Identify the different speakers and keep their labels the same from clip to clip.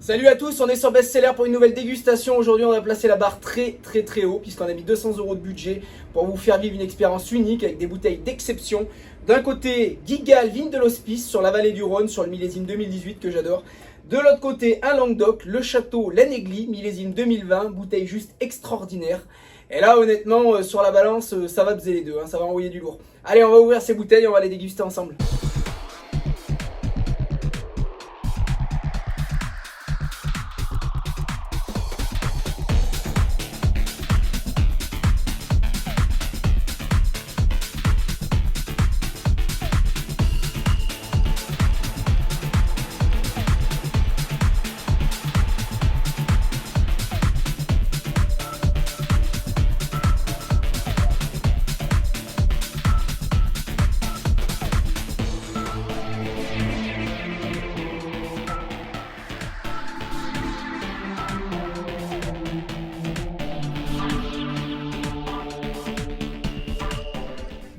Speaker 1: Salut à tous, on est sur Bestseller pour une nouvelle dégustation. Aujourd'hui on va placer la barre très haut puisqu'on a mis 200 € de budget pour vous faire vivre une expérience unique avec des bouteilles d'exception. D'un côté, Guigal, vigne de l'Hospice sur la vallée du Rhône sur le millésime 2018 que j'adore. De l'autre côté, un Languedoc, le château L'Anéglis, millésime 2020, bouteille juste extraordinaire. Et là honnêtement sur la balance ça va baiser les deux, ça va envoyer du lourd. Allez, on va ouvrir ces bouteilles et on va les déguster ensemble.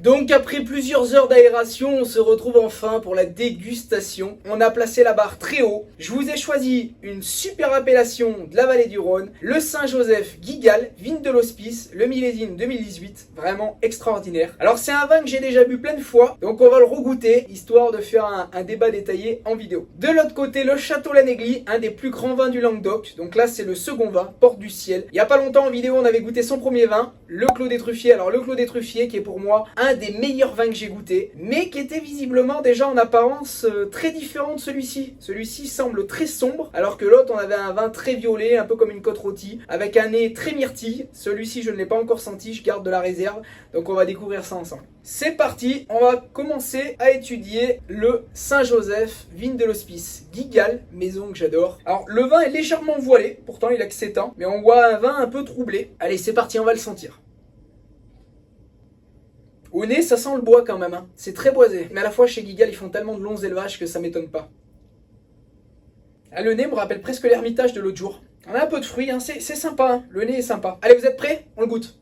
Speaker 1: Donc après plusieurs heures d'aération, on se retrouve enfin pour la dégustation. On a placé la barre très haut. Je vous ai choisi une super appellation de la vallée du Rhône, le Saint-Joseph Guigal, vigne de l'Hospice, le millésime 2018, vraiment extraordinaire. Alors c'est un vin que j'ai déjà bu plein de fois, donc on va le regoûter, histoire de faire un débat détaillé en vidéo. De l'autre côté, le château L'Anéglis, un des plus grands vins du Languedoc, donc là c'est le second vin, Porte du Ciel. Il n'y a pas longtemps en vidéo, on avait goûté son premier vin, le Clos des Truffiers. Alors le Clos des Truffiers qui est pour moi un des meilleurs vins que j'ai goûté, mais qui était visiblement déjà en apparence très différent de celui-ci. Celui-ci semble très sombre, alors que l'autre on avait un vin très violet, un peu comme une côte rôtie, avec un nez très myrtille. Celui-ci je ne l'ai pas encore senti, je garde de la réserve, donc on va découvrir ça ensemble. C'est parti, on va commencer à étudier le Saint-Joseph, vigne de l'Hospice, Guigal, maison que j'adore. Alors le vin est légèrement voilé, pourtant il a que 7 ans, mais on voit un vin un peu troublé. Allez c'est parti, on va le sentir. Au nez, ça sent le bois quand même, C'est très boisé. Mais à la fois, chez Guigal, ils font tellement de longs élevages que ça m'étonne pas. Ah, le nez me rappelle presque l'Ermitage de l'autre jour. On a un peu de fruits, c'est sympa, Le nez est sympa. Allez, vous êtes prêts? On le goûte.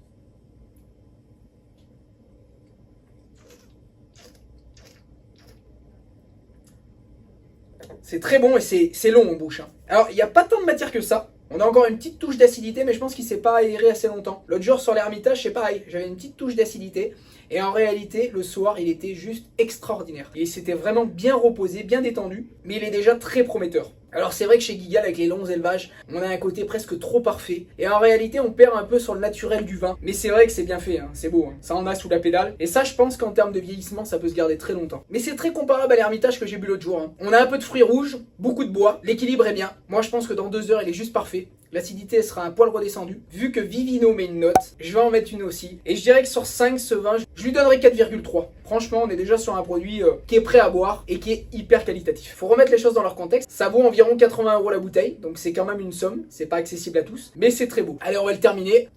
Speaker 1: C'est très bon et c'est long en bouche. Alors, il n'y a pas tant de matière que ça. On a encore une petite touche d'acidité, mais je pense qu'il ne s'est pas aéré assez longtemps. L'autre jour, sur l'Ermitage, c'est pareil. J'avais une petite touche d'acidité. Et en réalité, le soir, il était juste extraordinaire. Il s'était vraiment bien reposé, bien détendu, mais il est déjà très prometteur. Alors c'est vrai que chez Guigal, avec les longs élevages, on a un côté presque trop parfait. Et en réalité, on perd un peu sur le naturel du vin. Mais c'est vrai que c'est bien fait, c'est beau. Ça en a sous la pédale. Et ça, je pense qu'en termes de vieillissement, ça peut se garder très longtemps. Mais c'est très comparable à l'Ermitage que j'ai bu l'autre jour. On a un peu de fruits rouges, beaucoup de bois. L'équilibre est bien. Moi, je pense que dans 2 heures, il est juste parfait. L'acidité sera un poil redescendue. Vu que Vivino met une note, je vais en mettre une aussi. Et je dirais que sur 5, ce vin, je lui donnerai 4,3. Franchement, on est déjà sur un produit qui est prêt à boire et qui est hyper qualitatif. Faut remettre les choses dans leur contexte. Ça vaut environ 80 € la bouteille, donc c'est quand même une somme. C'est pas accessible à tous, mais c'est très beau. Allez, on va le terminer.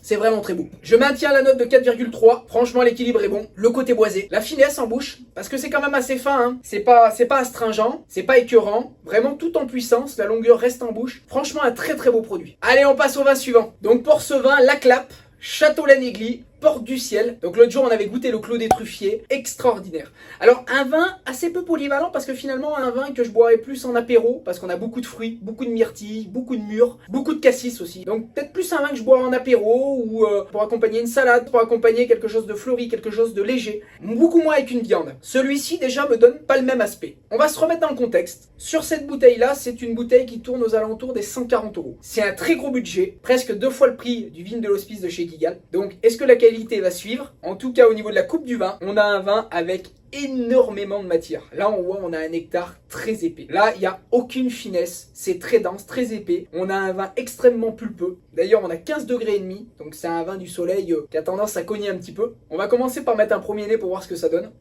Speaker 1: C'est vraiment très beau. Je maintiens la note de 4,3. Franchement, l'équilibre est bon. Le côté boisé. La finesse en bouche. Parce que c'est quand même assez fin, C'est pas astringent. C'est pas écœurant. Vraiment tout en puissance. La longueur reste en bouche. Franchement, un très très beau produit. Allez, on passe au vin suivant. Donc pour ce vin, la Clappe, Château L'Anéglis, Porte du Ciel. Donc l'autre jour on avait goûté le Clos des Truffiers, extraordinaire. Alors un vin assez peu polyvalent parce que finalement un vin que je boirais plus en apéro parce qu'on a beaucoup de fruits, beaucoup de myrtilles, beaucoup de mûres, beaucoup de cassis aussi. Donc peut-être plus un vin que je bois en apéro ou pour accompagner une salade, pour accompagner quelque chose de fleuri, quelque chose de léger. Beaucoup moins avec une viande. Celui-ci déjà me donne pas le même aspect. On va se remettre dans le contexte. Sur cette bouteille là, c'est une bouteille qui tourne aux alentours des 140 €. C'est un très gros budget, presque 2 fois le prix du vigne de l'Hospice de chez Guigal. Donc est-ce que la qualité va suivre? En tout cas au niveau de la coupe du vin, on a un vin avec énormément de matière. Là on voit on a un nectar très épais. Là il n'y a aucune finesse, c'est très dense, très épais. On a un vin extrêmement pulpeux. D'ailleurs on a 15,5 degrés, donc c'est un vin du soleil qui a tendance à cogner un petit peu. On va commencer par mettre un premier nez pour voir ce que ça donne.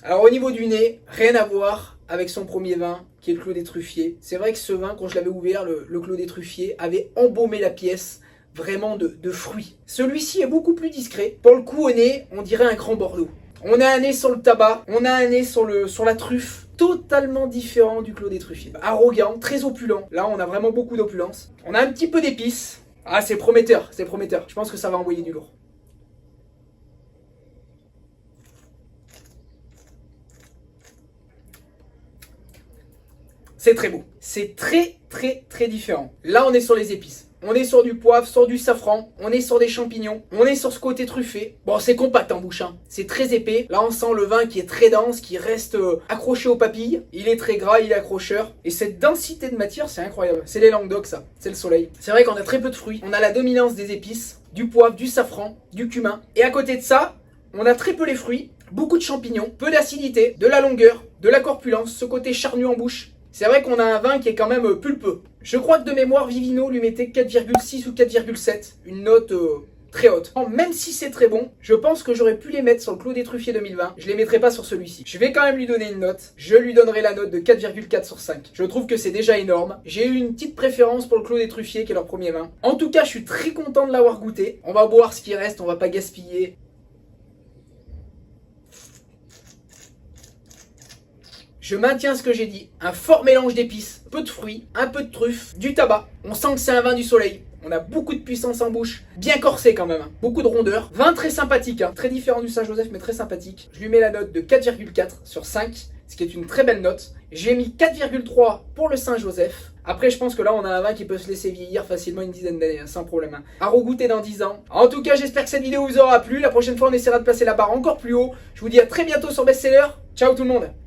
Speaker 1: Alors au niveau du nez, rien à voir avec son premier vin qui est le Clos des Truffiers. C'est vrai que ce vin, quand je l'avais ouvert, le Clos des Truffiers avait embaumé la pièce. Vraiment de fruits. Celui-ci est beaucoup plus discret. Pour le coup au nez, on dirait un grand Bordeaux. On a un nez sur le tabac, on a un nez sur la truffe, totalement différent du Clos des Truffiers. Arrogant, très opulent. Là on a vraiment beaucoup d'opulence. On a un petit peu d'épices. Ah c'est prometteur, c'est prometteur. Je pense que ça va envoyer du lourd. c'est très beau. C'est très différent. Là, on est sur les épices. On est sur du poivre, sur du safran, on est sur des champignons, on est sur ce côté truffé. Bon, c'est compact en bouche, hein. C'est très épais. Là, on sent le vin qui est très dense, qui reste accroché aux papilles. Il est très gras, il est accrocheur. Et cette densité de matière, c'est incroyable. C'est les Languedoc, ça. C'est le soleil. C'est vrai qu'on a très peu de fruits. On a la dominance des épices, du poivre, du safran, du cumin. Et à côté de ça, on a très peu les fruits, beaucoup de champignons, peu d'acidité, de la longueur, de la corpulence, ce côté charnu en bouche. C'est vrai qu'on a un vin qui est quand même pulpeux. Je crois que de mémoire, Vivino lui mettait 4,6 ou 4,7. Une note très haute. Même si c'est très bon, je pense que j'aurais pu les mettre sur le Clos des Truffiers 2020. Je les mettrai pas sur celui-ci. Je vais quand même lui donner une note. Je lui donnerai la note de 4,4 sur 5. Je trouve que c'est déjà énorme. J'ai eu une petite préférence pour le Clos des Truffiers qui est leur premier vin. En tout cas, je suis très content de l'avoir goûté. On va boire ce qui reste, on va pas gaspiller. Je maintiens ce que j'ai dit, un fort mélange d'épices, peu de fruits, un peu de truffes, du tabac. On sent que c'est un vin du soleil. On a beaucoup de puissance en bouche, bien corsé quand même, hein. Beaucoup de rondeur. Vin très sympathique, hein. Très différent du Saint-Joseph mais très sympathique. Je lui mets la note de 4,4 sur 5, ce qui est une très belle note. J'ai mis 4,3 pour le Saint-Joseph. Après, je pense que là, on a un vin qui peut se laisser vieillir facilement une dizaine d'années, hein, sans problème. Hein. À regoûter dans 10 ans. En tout cas, j'espère que cette vidéo vous aura plu. La prochaine fois, on essaiera de placer la barre encore plus haut. Je vous dis à très bientôt sur Bestseller. Ciao tout le monde!